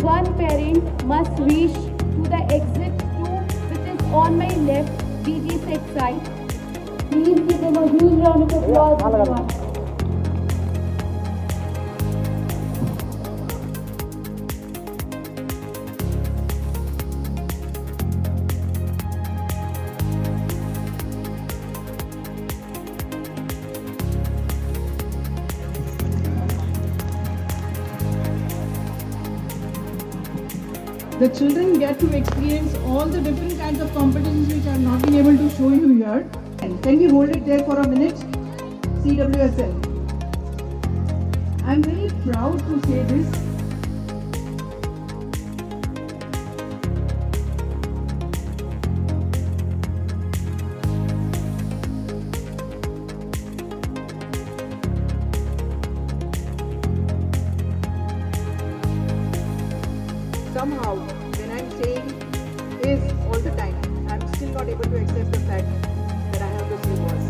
one parent must reach to the exit 2, which is on my left, BG6 side. Please give them a huge round of applause, everyone. The children get to experience all the different kinds of competitions which I have not been able to show you here. And can we hold it there for a minute? CWSL. I'm very proud to say this. Somehow, when I'm saying is all the time, I'm still not able to accept the fact that I have to say was.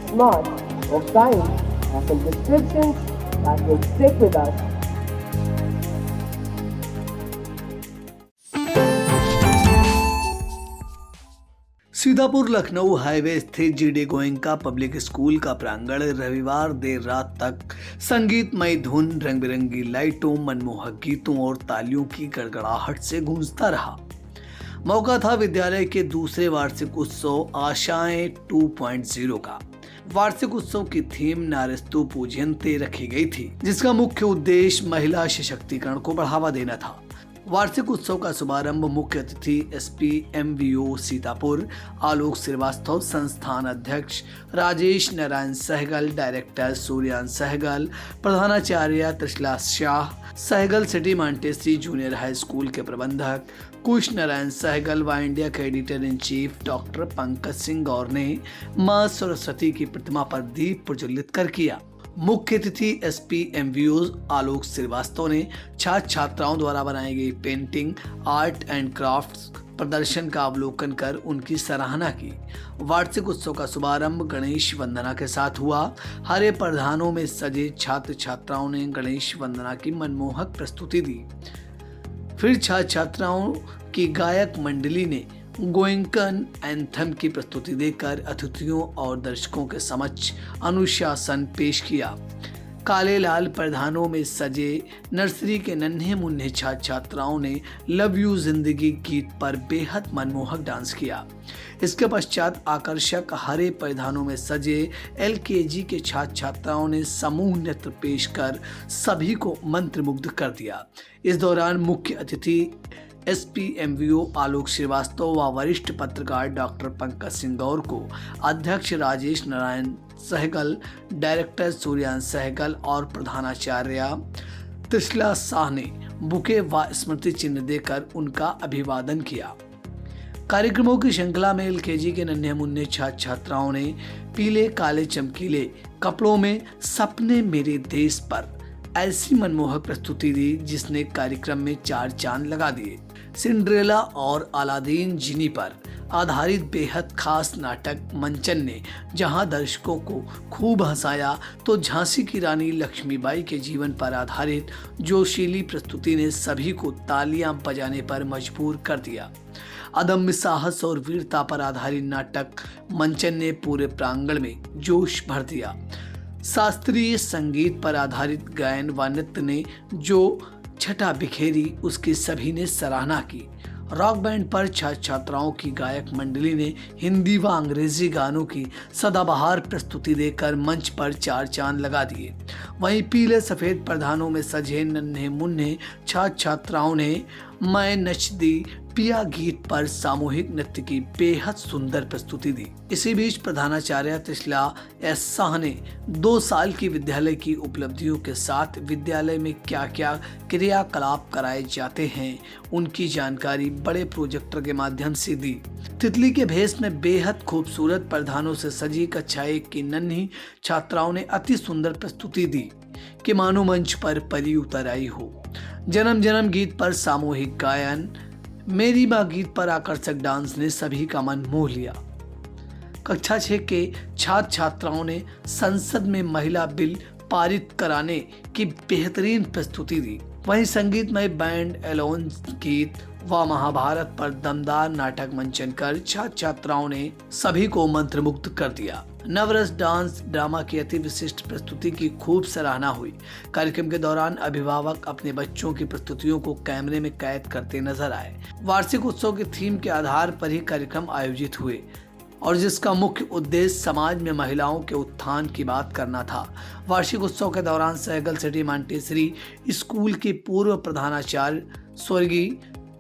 Smart or kind are some descriptions that will stick with us. Sitapur Lucknow highway स्थित GD Goenka public school का प्रांगण रविवार देर रात तक संगीतमय धुन, रंग बिरंगी लाइटों, मनमोहक गीतों और तालियों की गड़गड़ाहट से गूंजता रहा। मौका था विद्यालय के दूसरे वार्षिक उत्सव आशाएं 2.0 का। वार्षिक उत्सव की थीम नारेस्तु पूज्यन्ते रखी गई थी, जिसका मुख्य उद्देश्य महिला सशक्तिकरण को बढ़ावा देना था। वार्षिक उत्सव का शुभारंभ मुख्य अतिथि एसपी एमवीओ सीतापुर आलोक श्रीवास्तव, संस्थान अध्यक्ष राजेश नारायण सहगल, डायरेक्टर सूर्यान सहगल, प्रधानाचार्य Trishla Shah, Sehgal city Montessori junior high school के प्रबंधक कुश नारायण सहगल व इंडिया के editor in chief doctor Pankaj Singh Gaur ने मां सरस्वती की प्रतिमा पर दीप प्रज्वलित कर किया। मुख्य अतिथि एसपी एमवीओ आलोक श्रीवास्तव ने छात्र छात्राओं द्वारा बनाई गई पेंटिंग, आर्ट एंड क्राफ्ट्स प्रदर्शन का अवलोकन कर उनकी सराहना की। वार्षिक उत्सव का शुभारंभ गणेश वंदना के साथ हुआ। हरे परिधानों में सजे छात्र छात्राओं ने गणेश वंदना की मनमोहक प्रस्तुति दी। फिर छात्र छात्राओं की गायक मंडली ने गोयनकन एंथम की प्रस्तुति देकर अतिथियों और दर्शकों के समक्ष अनुशासन पेश किया। काले लाल परिधानों में सजे नर्सरी के नन्हे मुन्ने छात्र छात्राओं ने लव यू जिंदगी गीत पर बेहद मनमोहक डांस किया। इसके पश्चात आकर्षक हरे परिधानों में सजे एलकेजी के छात्र छात्राओं ने समूह नृत्य पेश कर सभी को मंत्रमुग्ध कर दिया। इस दौरान मुख्य अतिथि एसपी एमवीओ आलोक श्रीवास्तव व वरिष्ठ पत्रकार डॉक्टर पंकज सिंह गौर को अध्यक्ष राजेश नारायण सहगल, डायरेक्टर सूर्यान सहगल और प्रधानाचार्य त्रिशला शाह ने बुके व स्मृति चिन्ह देकर उनका अभिवादन किया। कार्यक्रमों की श्रृंखला में एलकेजी के नन्हे मुन्ने छात्र छात्राओं ने पीले काले चमकीले कपड़ों में सपने मेरे देश पर ऐसी मनमोहक प्रस्तुति दी जिसने कार्यक्रम में 4 चांद लगा दिए। सिंड्रेला और अलादीन जिनी पर आधारित बेहद खास नाटक मंचन ने जहां दर्शकों को खूब हंसाया, तो झांसी की रानी लक्ष्मीबाई के जीवन पर आधारित जोशीली प्रस्तुति ने सभी को तालियां बजाने पर मजबूर कर दिया। अदम्य साहस और वीरता पर आधारित नाटक मंचन ने पूरे प्रांगण में जोश भर दिया। शास्त्रीय संगीत पर आधारित गायन व नृत्य ने जो छटा बिखेरी, उसकी सभी ने सराहना की। रॉक बैंड पर छात्र छात्राओं की गायक मंडली ने हिंदी व अंग्रेजी गानों की सदाबहार प्रस्तुति देकर मंच पर 4 चांद लगा दिए। वहीं पीले सफेद परिधानों में सजे नन्हे मुन्ने छात्र छात्राओं ने मैं नच दी पिया गीत पर सामूहिक नृत्य की बेहद सुंदर प्रस्तुति दी। इसी बीच प्रधानाचार्य त्रिशला एस शाह ने 2 साल की विद्यालय की उपलब्धियों के साथ विद्यालय में क्या क्या क्रियाकलाप कराए जाते हैं उनकी जानकारी बड़े प्रोजेक्टर के माध्यम से दी। तितली के भेष में बेहद खूबसूरत परिधानों से सजी कक्षा 1 की नन्ही छात्राओं ने अति सुंदर प्रस्तुति दी कि मानो मंच पर परी उतर आई हो। जन्म जन्म गीत पर सामूहिक गायन, मेरी माँ गीत पर आकर्षक डांस ने सभी का मन मोह लिया। कक्षा 6 के छात्र छात्राओं ने संसद में महिला बिल पारित कराने की बेहतरीन प्रस्तुति दी। वहीं संगीतमय बैंड एलोन गीत व महाभारत पर दमदार नाटक मंचन कर छात्र छात्राओं ने सभी को मंत्रमुग्ध कर दिया। नवरस डांस ड्रामा की अति विशिष्ट प्रस्तुति की खूब सराहना हुई। कार्यक्रम के दौरान अभिभावक अपने बच्चों की प्रस्तुतियों को कैमरे में कैद करते नजर आए। वार्षिक उत्सव के थीम के आधार पर ही कार्यक्रम आयोजित हुए और जिसका मुख्य उद्देश्य समाज में महिलाओं के उत्थान की बात करना था। वार्षिक उत्सव के दौरान सहगल सिटी मांटेसरी स्कूल के पूर्व प्रधानाचार्य स्वर्गीय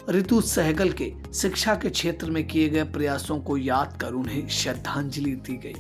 ऋतु सहगल के शिक्षा के क्षेत्र में किए गए प्रयासों को याद कर उन्हें श्रद्धांजलि दी गई।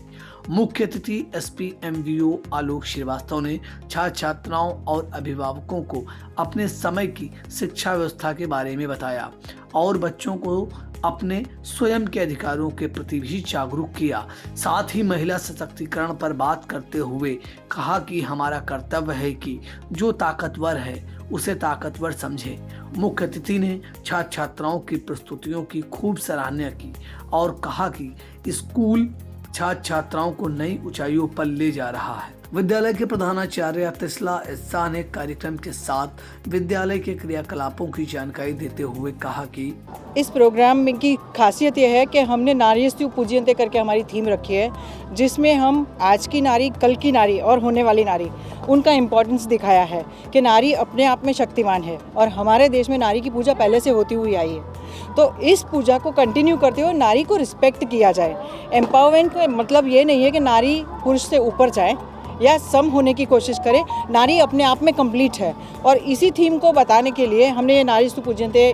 मुख्य अतिथि एसपी एमवीओ आलोक श्रीवास्तव ने छात्र छात्राओं और अभिभावकों को अपने समय की शिक्षा व्यवस्था के बारे में बताया और बच्चों को अपने स्वयं के अधिकारों के प्रति भी जागरूक किया। साथ ही महिला सशक्तिकरण पर बात करते हुए कहा कि हमारा कर्तव्य है कि जो ताकतवर है उसे ताकतवर समझे। मुख्य अतिथि ने छात्र छात्राओं की प्रस्तुतियों की खूब सराहना की और कहा कि स्कूल छात्र छात्राओं को नई ऊंचाइयों पर ले जा रहा है। विद्यालय के प्रधानाचार्य तिस्ला इस्सा ने कार्यक्रम के साथ विद्यालय के क्रियाकलापों की जानकारी देते हुए कहा कि इस प्रोग्राम की खासियत यह है कि हमने नारीस्तु पूज्यन्ते करके हमारी थीम रखी है, जिसमें हम आज की नारी, कल की नारी और होने वाली नारी, उनका इम्पोर्टेंस दिखाया है कि नारी अपने आप में शक्तिमान है और हमारे देश में नारी की पूजा पहले से होती हुई आई है। तो इस पूजा को कंटिन्यू करते हुए नारी को रिस्पेक्ट किया जाए। एम्पावरमेंट का मतलब ये नहीं है कि नारी पुरुष से ऊपर जाए या सम होने की कोशिश करे। नारी अपने आप में कंप्लीट है और इसी थीम को बताने के लिए हमने ये नारीस्तु पूज्यन्ते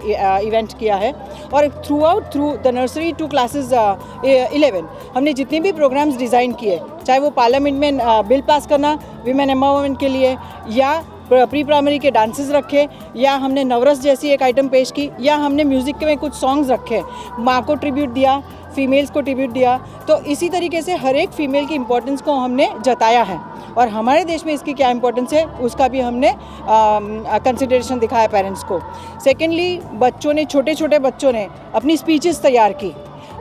इवेंट किया है। और through the nursery to classes 11 हमने जितने भी प्रोग्राम्स डिज़ाइन किए, चाहे वो पार्लियामेंट में बिल पास करना विमेन एम्पावरमेंट के लिए, या प्री प्राइमरी के डांसेस रखे, या हमने नवरस जैसी एक आइटम पेश की, या हमने म्यूज़िक के में कुछ सॉन्ग्स रखे, माँ को ट्रिब्यूट दिया, फीमेल्स को ट्रिब्यूट दिया। तो इसी तरीके से हर एक फीमेल की इम्पोर्टेंस को हमने जताया है और हमारे देश में इसकी क्या इम्पोर्टेंस है उसका भी हमने कंसिडरेशन दिखाया पेरेंट्स को। सेकेंडली, बच्चों ने, छोटे छोटे बच्चों ने अपनी स्पीचेस तैयार की,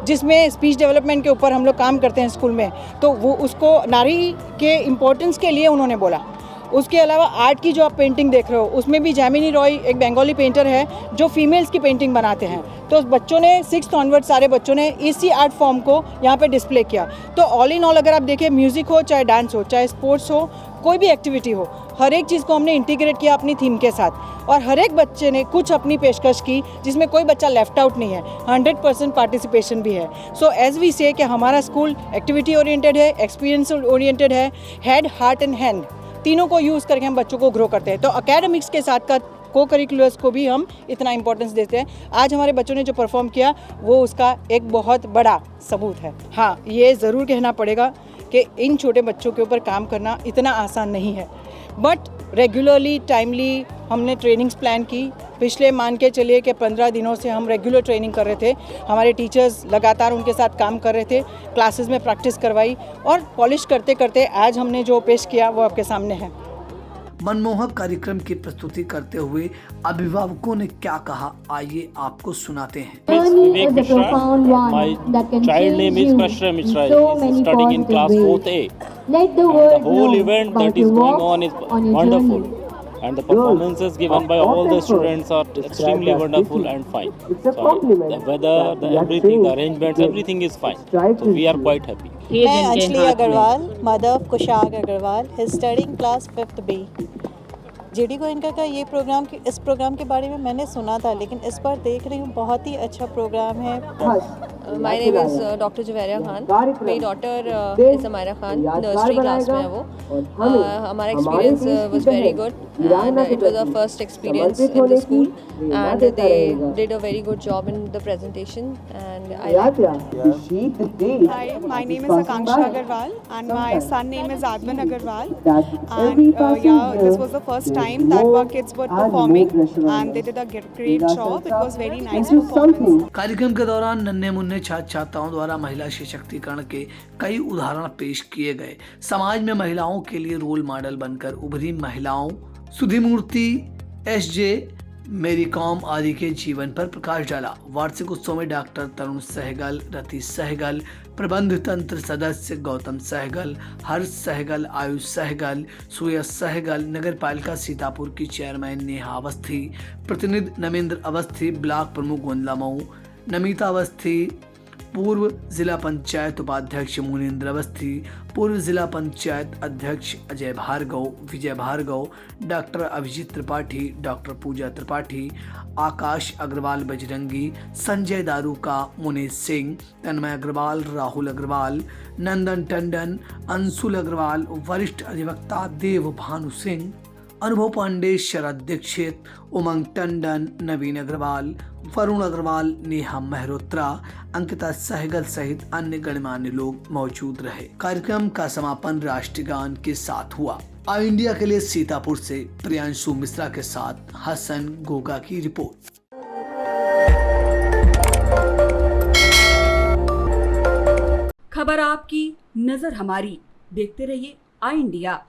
जिसमें स्पीच डेवलपमेंट के ऊपर हम लोग काम करते हैं स्कूल में, तो वो उसको नारी के इम्पोर्टेंस के लिए उन्होंने बोला। उसके अलावा आर्ट की जो आप पेंटिंग देख रहे हो उसमें भी जैमिनी रॉय एक बंगाली पेंटर है जो फीमेल्स की पेंटिंग बनाते हैं। तो बच्चों ने 6th ऑनवर्ड सारे बच्चों ने इसी आर्ट फॉर्म को यहाँ पे डिस्प्ले किया। तो ऑल इन ऑल अगर आप देखें, म्यूज़िक हो, चाहे डांस हो, चाहे स्पोर्ट्स हो, कोई भी एक्टिविटी हो, हर एक चीज़ को हमने इंटीग्रेट किया अपनी थीम के साथ और हर एक बच्चे ने कुछ अपनी पेशकश की जिसमें कोई बच्चा लेफ्ट आउट नहीं है। 100% पार्टिसिपेशन भी है। सो एज वी से कि हमारा स्कूल एक्टिविटी ओरिएंटेड है, एक्सपीरियंस ओरिएंटेड है, हेड, हार्ट एंड हैंड तीनों को यूज़ करके हम बच्चों को ग्रो करते हैं। तो एकेडमिक्स के साथ का को करिकुलर्स को भी हम इतना इम्पोर्टेंस देते हैं। आज हमारे बच्चों ने जो परफॉर्म किया वो उसका एक बहुत बड़ा सबूत है। हाँ, ये ज़रूर कहना पड़ेगा कि इन छोटे बच्चों के ऊपर काम करना इतना आसान नहीं है, बट रेगुलरली, टाइमली हमने ट्रेनिंग्स प्लान की। पिछले मान के चलिए कि 15 दिनों से हम रेगुलर ट्रेनिंग कर रहे थे। हमारे टीचर्स लगातार उनके साथ काम कर रहे थे, क्लासेस में प्रैक्टिस करवाई और पॉलिश करते करते आज हमने जो पेश किया वो आपके सामने है। मनमोहक कार्यक्रम की प्रस्तुति करते हुए अभिभावकों ने क्या कहा, आइए आपको सुनाते हैं। Vivek Mishra. My child name is Prashra Mishra. He is studying in class 4th A. The whole event that is going on is wonderful, and the performances given by all the students are extremely wonderful and fine. So the weather, the everything, the arrangements, everything is fine. So we are quite happy. मैं Anjali Agarwal, mother of Kushagra Agarwal, is studying class 5th B. GD Goenka का ये programme, इस programme के बारे में मैंने सुना था, लेकिन इस बार देख रही हूँ बहुत ही अच्छा प्रोग्राम है। My name is Dr. Javeria Khan. मेरी daughter is Amira Khan. Nursery class में है वो। हमारा experience was very good and it was our first experience in the school and they did a very good job in the presentation and I liked it. Hi, my name is Akanksha Agarwal and my son name is Advan Agarwal and yeah, this was the first time that our kids were performing and they did a great job. It was very nice performance. कार्यक्रम के दौरान नन्हे मुन्ने छात्र छात्राओं द्वारा महिला सशक्तिकरण के कई उदाहरण पेश किए गए। समाज में महिलाओं के लिए रोल मॉडल बनकर उभरी महिलाओं सुधिमूर्ति, SJ मेरी कॉम आदि के जीवन पर प्रकाश डाला। वार्षिक उत्सव में डॉक्टर तरुण सहगल, रति सहगल, प्रबंध तंत्र सदस्य गौतम सहगल, हर्ष सहगल, आयुष सहगल, सुयश सहगल, नगर पालिका सीतापुर की चेयरमैन नेहा अवस्थी, प्रतिनिधि नमेंद्र अवस्थी, ब्लॉक प्रमुख गोंदला मऊ, नमिता अवस्थी, पूर्व जिला पंचायत उपाध्यक्ष मुनीन्द्र अवस्थी, पूर्व जिला पंचायत अध्यक्ष अजय भार्गव, विजय भार्गव, डॉक्टर अभिजीत त्रिपाठी, डॉक्टर पूजा त्रिपाठी, आकाश अग्रवाल बजरंगी, संजय दारूका, मुनीष सिंह, तन्मय अग्रवाल, राहुल अग्रवाल, नंदन टंडन, अंशुल अग्रवाल, वरिष्ठ अधिवक्ता देव भानु सिंह, अनुभव पांडे, शरद दीक्षित, उमंग टंडन, नवीन अग्रवाल, वरुण अग्रवाल, नेहा मेहरोत्रा, अंकिता सहगल सहित अन्य गणमान्य लोग मौजूद रहे। कार्यक्रम का समापन राष्ट्रीय गान के साथ हुआ। आई इंडिया के लिए सीतापुर से प्रियांशु मिश्रा के साथ हसन गोगा की रिपोर्ट। खबर आपकी, नजर हमारी। देखते रहिए आई इंडिया।